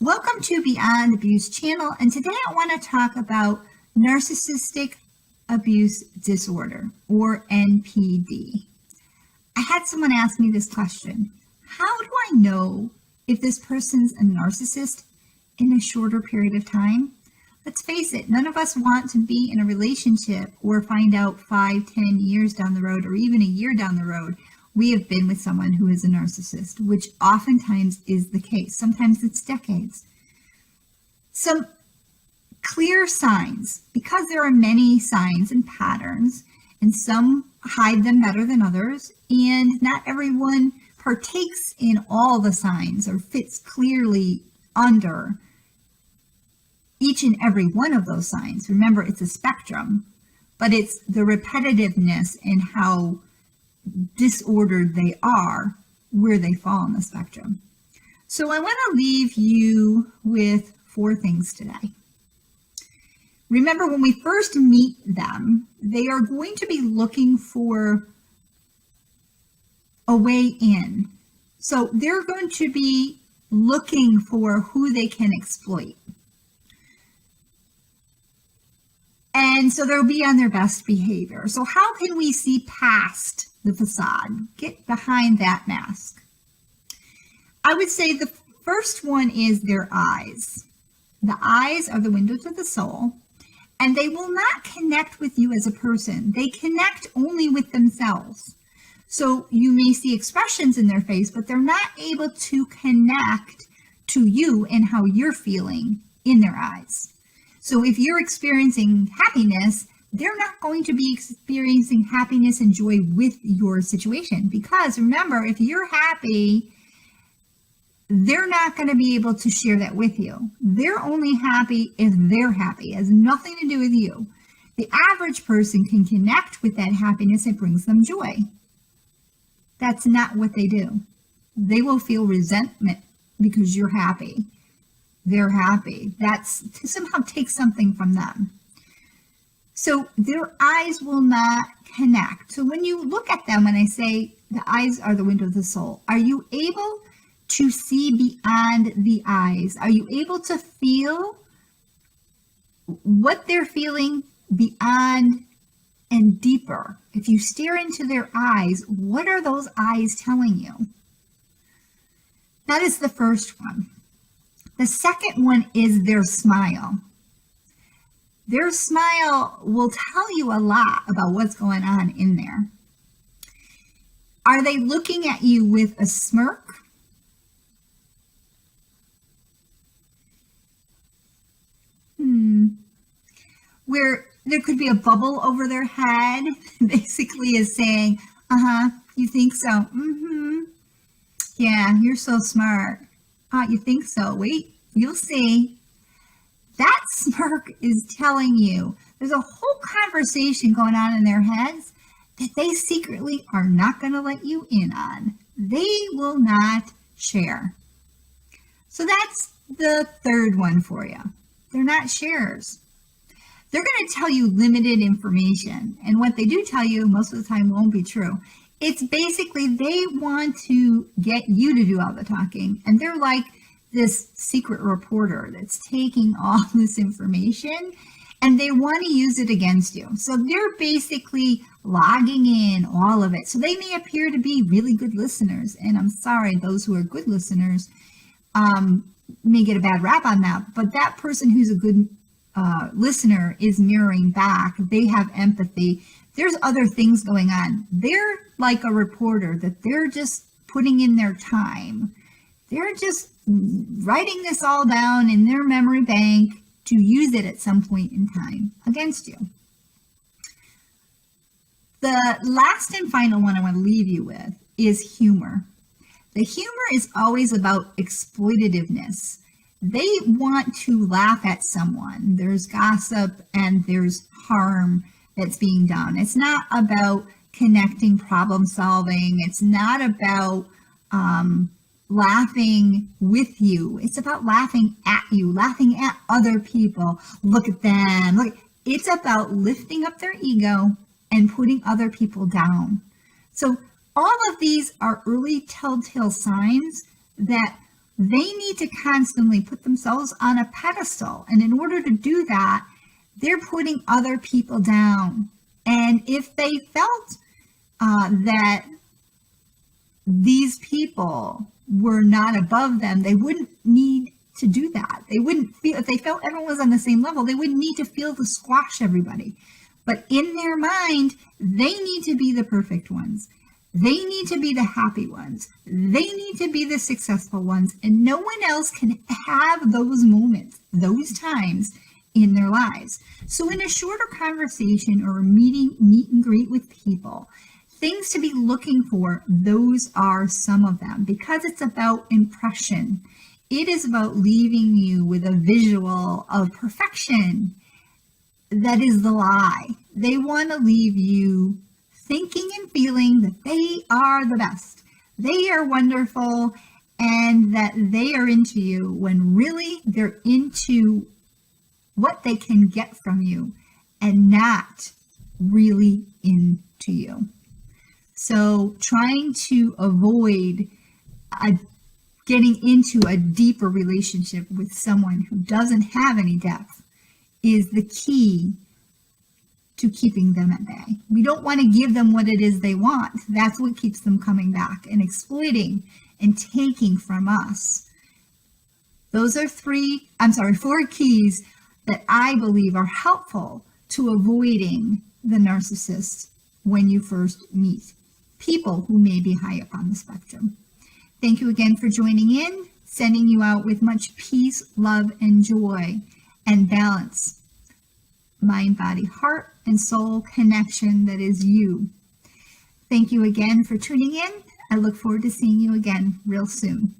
Welcome to Beyond Abuse channel, and today I want to talk about Narcissistic Abuse Disorder, or NPD. I had someone ask me this question: how do I know if this person's a narcissist in a shorter period of time? Let's face it, none of us want to be in a relationship or find out 5, 10 years down the road, or even a year down the road, we have been with someone who is a narcissist, which oftentimes is the case. Sometimes it's decades. Some clear signs, because there are many signs and patterns, and some hide them better than others, and not everyone partakes in all the signs or fits clearly under each and every one of those signs. Remember, it's a spectrum, but it's the repetitiveness and how disordered they are where they fall on the spectrum. So I want to leave you with 4 things today. Remember, when we first meet them, they are going to be looking for a way in. So they're going to be looking for who they can exploit. And so they'll be on their best behavior. So how can we see past the facade, get behind that mask? I would say the first one is their eyes. The eyes are the window to the soul, and they will not connect with you as a person. They connect only with themselves. So you may see expressions in their face, but they're not able to connect to you and how you're feeling in their eyes. So if you're experiencing happiness, they're not going to be experiencing happiness and joy with your situation, because remember, if you're happy, they're not going to be able to share that with you. They're only happy if they're happy. It has nothing to do with you. The average person can connect with that happiness. It brings them joy. That's not what they do. They will feel resentment because you're happy. They're happy. That's to somehow take something from them. So their eyes will not connect. So when you look at them, when I say the eyes are the window of the soul, are you able to see beyond the eyes? Are you able to feel what they're feeling beyond and deeper? If you stare into their eyes, what are those eyes telling you? That is the first one. The second one is their smile. Their smile will tell you a lot about what's going on in there. Are they looking at you with a smirk? Where there could be a bubble over their head, basically is saying, you think so? Yeah, you're so smart. You think so? Wait, you'll see. That smirk is telling you there's a whole conversation going on in their heads that they secretly are not going to let you in on. They will not share. So that's the third one for you. They're not sharers. They're going to tell you limited information, and what they do tell you most of the time won't be true. It's basically they want to get you to do all the talking, and they're like this secret reporter that's taking all this information, and they want to use it against you. So they're basically logging in all of it. So they may appear to be really good listeners, and I'm sorry, those who are good listeners may get a bad rap on that, but that person who's a good listener is mirroring back. They have empathy. There's other things going on. They're like a reporter that they're just putting in their time. They're just writing this all down in their memory bank to use it at some point in time against you. The last and final one I want to leave you with is humor. The humor is always about exploitativeness. They want to laugh at someone. There's gossip and there's harm that's being done. It's not about connecting, problem solving. It's not about laughing with you. It's about laughing at you, laughing at other people. Look at them. Look. It's about lifting up their ego and putting other people down. So all of these are early telltale signs that they need to constantly put themselves on a pedestal. And in order to do that, they're putting other people down. And if they felt that these people were not above them, they wouldn't need to do that. They wouldn't feel, if they felt everyone was on the same level, they wouldn't need to feel to squash everybody. But in their mind, they need to be the perfect ones. They need to be the happy ones. They need to be the successful ones. And no one else can have those moments, those times in their lives. So in a shorter conversation or a meet and greet with people, things to be looking for, those are some of them, because it's about impression. It is about leaving you with a visual of perfection. That is the lie. They want to leave you thinking and feeling that they are the best. They are wonderful and that they are into you, when really they're into what they can get from you and not really into you. So trying to avoid getting into a deeper relationship with someone who doesn't have any depth is the key to keeping them at bay. We don't want to give them what it is they want. That's what keeps them coming back and exploiting and taking from us. Those are 4 keys that I believe are helpful to avoiding the narcissist when you first meet people who may be high up on the spectrum. Thank you again for joining in, sending you out with much peace, love, and joy, and balance. Mind, body, heart, and soul connection that is you. Thank you again for tuning in. I look forward to seeing you again real soon.